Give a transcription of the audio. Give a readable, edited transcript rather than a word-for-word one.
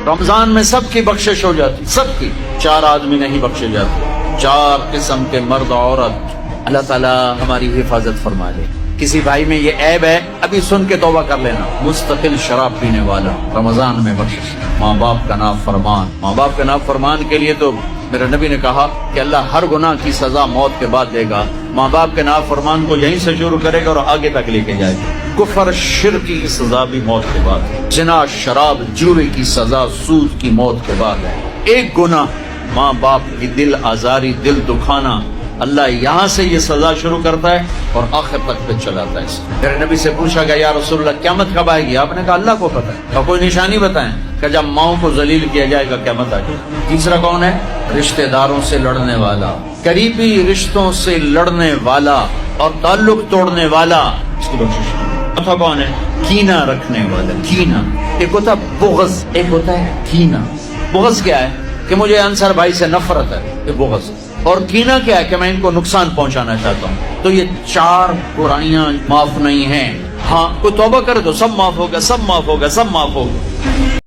رمضان میں سب کی بخشش ہو جاتی، سب کی، 4 آدمی نہیں بخشے جاتے، 4 قسم کے مرد عورت۔ اللہ تعالیٰ ہماری حفاظت فرما لے۔ کسی بھائی میں یہ عیب ہے، ابھی سن کے توبہ کر لینا، مستقل شراب پینے والا، رمضان میں بخشش۔ ماں باپ کا نافرمان، ماں باپ کے نافرمان کے لیے تو میرے نبی نے کہا کہ اللہ ہر گناہ کی سزا موت کے بعد دے گا۔ ماں باپ کے نافرمان کو یہیں سے شروع کرے گا اور آگے تک لے کے جائے گا۔ کفر شرک کی سزا بھی موت کے بعد ہے، زنا شراب جوئے کی سزا سود کی موت کے بعد ہے۔ ایک گناہ ماں باپ کی دل آزاری، دل دکھانا، اللہ یہاں سے یہ سزا شروع کرتا ہے اور آخر تک پہ چلاتا ہے۔ میرے نبی سے پوچھا گیا یا رسول اللہ قیامت کب آئے گی؟ آپ نے کہا اللہ کو پتہ ہے۔ کہا کوئی نشانی بتائیں؟ کہ جب ماؤں کو ذلیل کیا جائے گا قیامت آئے گی۔ تیسرا کون ہے؟ رشتہ داروں سے لڑنے والا، قریبی رشتوں سے لڑنے والا اور تعلق توڑنے والا، اس کی بخشش۔ چوتھا کون ہے؟ کینہ رکھنے والا، کینہ۔ ایک ہوتا ہے بغض، ایک ہوتا ہے کینہ۔ بغض کیا ہے؟ کہ مجھے انصر بھائی سے نفرت ہے، یہ بغض۔ اور کینہ کیا ہے؟ کہ میں ان کو نقصان پہنچانا چاہتا ہوں۔ تو یہ 4 برائیاں معاف نہیں ہیں۔ ہاں کوئی توبہ کرے تو سب معاف ہوگا، سب معاف ہوگا، سب معاف ہوگا۔